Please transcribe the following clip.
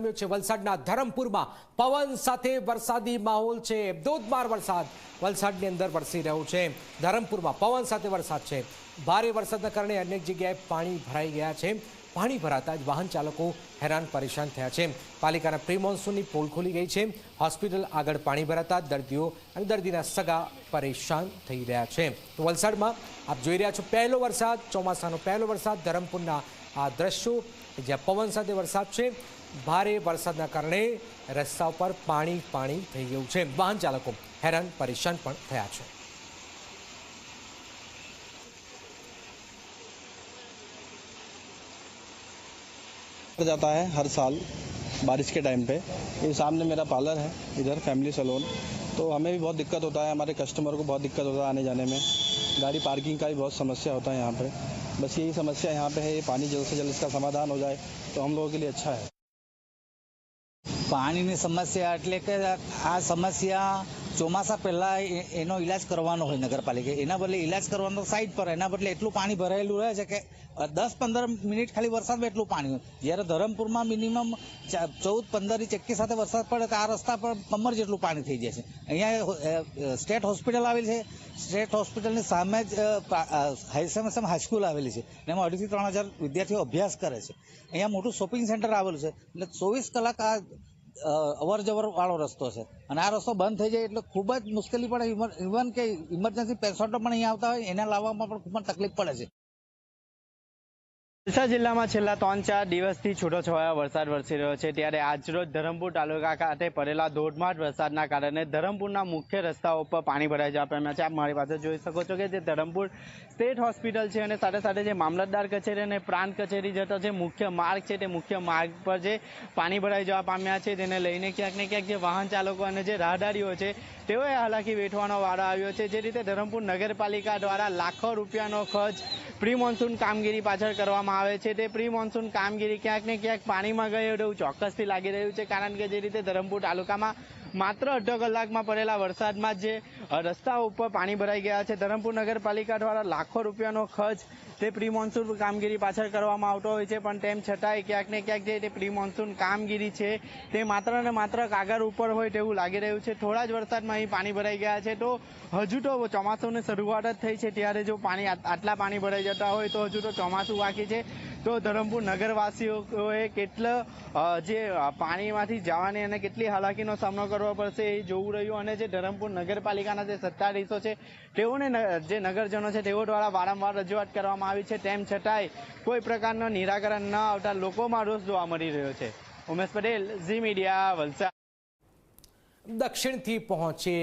જામ્યો છે વલસાડના ધરમપુરમાં પવન સાથે વરસાદી માહોલ છે। ધોધમાર વરસાદ વલસાડની અંદર વરસી રહ્યો છે। ધરમપુરમાં પવન સાથે વરસાદ છે। ભારે વરસાદના કારણે અનેક જગ્યાએ પાણી ભરાઈ ગયા છે। પાણી ભરાતા જ વાહન ચાલકો હેરાન પરેશાન થયા છે। પાલિકાના પ્રી મોન્સૂનની પોલ ખુલી ગઈ છે। હોસ્પિટલ આગળ પાણી ભરાતા દર્દીઓ અને દર્દીના સગા પરેશાન થઈ રહ્યા છે। તો વલસાડમાં આપ જોઈ રહ્યા છો પહેલો વરસાદ, ચોમાસાનો પહેલો વરસાદ। ધરમપુરના આ દ્રશ્યો જ્યાં પવન સાથે વરસાદ છે। ભારે વરસાદના કારણે રસ્તા ઉપર પાણી પાણી થઈ ગયું છે। વાહન ચાલકો હેરાન પરેશાન પણ થયા છે। जाता है हर साल बारिश के टाइम पे। ये सामने मेरा पार्लर है, इधर फैमिली सैलून, तो हमें भी बहुत दिक्कत होता है, हमारे कस्टमर को बहुत दिक्कत होता है आने जाने में। गाड़ी पार्किंग का भी बहुत समस्या होता है यहाँ पे। बस यही समस्या यहाँ पे है, ये पानी जल्द से जल्द इसका समाधान हो जाए तो हम लोगों के लिए अच्छा है। પાણીની સમસ્યા એટલે કે આ સમસ્યા ચોમાસા પહેલા એનો ઇલાજ કરવાનો હોય નગરપાલિકા, એના બદલે ઇલાજ કરવાનો સાઈડ પર, એના બદલે એટલું પાણી ભરાયેલું રહે છે કે 10-15 મિનિટ ખાલી વરસાદમાં એટલું પાણી હોય। જ્યારે ધરમપુરમાં મિનિમમ 14-15 ઇંચ એકી સાથે વરસાદ પડે તો આ રસ્તા પર કમર જેટલું પાણી થઈ જાય છે। અહીંયા સ્ટેટ હોસ્પિટલ આવેલી છે, સ્ટેટ હોસ્પિટલની સામે જ હાઈસમ હાઈસ્કૂલ આવેલી છે, એમાં 2,500 થી 3,000 વિદ્યાર્થીઓ અભ્યાસ કરે છે। અહીંયા મોટું શોપિંગ સેન્ટર આવેલું છે, એટલે 24 કલાક આ અવર જવર વાળો રસ્તો છે અને આ રસ્તો બંધ થઈ જાય એટલે ખૂબ જ મુશ્કેલી પડે। ઇવન કે ઇમરજન્સી પેશન્ટો પણ અહીંયા આવતા હોય, એને લાવવામાં પણ ખૂબ જ તકલીફ પડે છે। વલસાડ જિલ્લામાં છેલ્લા 3-4 દિવસથી છૂટોછવાયો વરસાદ વરસી રહ્યો છે। ત્યારે આજરોજ ધરમપુર તાલુકા ખાતે પડેલા ધોધમાર વરસાદના કારણે ધરમપુરના મુખ્ય રસ્તાઓ પર પાણી ભરાઈ જવા પામ્યા છે। આપ મારી પાસે જોઈ શકો છો કે જે ધરમપુર સ્ટેટ હોસ્પિટલ છે અને સાથે સાથે જે મામલતદાર કચેરી અને પ્રાંત કચેરી જતો જે મુખ્ય માર્ગ છે, તે મુખ્ય માર્ગ પર જે પાણી ભરાઈ જવા પામ્યા છે, તેને લઈને ક્યાંક ને ક્યાંક જે વાહન ચાલકો અને જે રાહદારીઓ છે તેઓએ હાલાકી વેઠવાનો વારો આવ્યો છે। જે રીતે ધરમપુર નગરપાલિકા દ્વારા લાખો રૂપિયાનો ખર્ચ પ્રી મોન્સૂન કામગીરી પાછળ કરવામાં આવે છે, તે પ્રી મોન્સૂન કામગીરી ક્યાંક ને ક્યાંક પાણીમાં ગઈ એવું ચોક્કસથી લાગી રહ્યું છે। કારણ કે જે રીતે ધરમપુર તાલુકામાં માત્ર અડધો કલાકમાં પડેલા વરસાદમાં જે રસ્તા ઉપર પાણી ભરાઈ ગયા છે। ધરમપુર નગરપાલિકા દ્વારા લાખો રૂપિયાનો ખર્ચ તે પ્રી મોન્સૂન કામગીરી પાછળ કરવામાં આવતો હોય છે, પણ તેમ છતાંય ક્યાંક ને ક્યાંક જે પ્રી મોન્સૂન કામગીરી છે તે માત્ર ને માત્ર કાગળ ઉપર હોય તેવું લાગી રહ્યું છે। થોડા જ વરસાદમાં અહીં પાણી ભરાઈ ગયા છે, તો હજુ તો ચોમાસાની શરૂઆત જ થઈ છે, ત્યારે જો પાણી આટલા પાણી ભરાઈ જતા હોય તો હજુ તો ચોમાસું બાકી છે। તો ધરમપુર નગરવાસીઓએ કેટલા જે પાણીમાંથી જવાની અને કેટલી હાલાકીનો સામનો કરવો પડશે એ જોવું રહ્યું। અને જે ધરમપુર નગરપાલિકાના જે સત્તાધીશો છે તેઓને જે નગરજનો છે તેઓ દ્વારા વારંવાર રજૂઆત કરવામાં આવી છે, તેમ છતાંય કોઈ પ્રકારનું નિરાકરણ ન આવતા લોકોમાં રોષ જોવા મળી રહ્યો છે। ઉમેશ પટેલ, ઝી મીડિયા, વલસાડ। દક્ષિણથી પહોંચે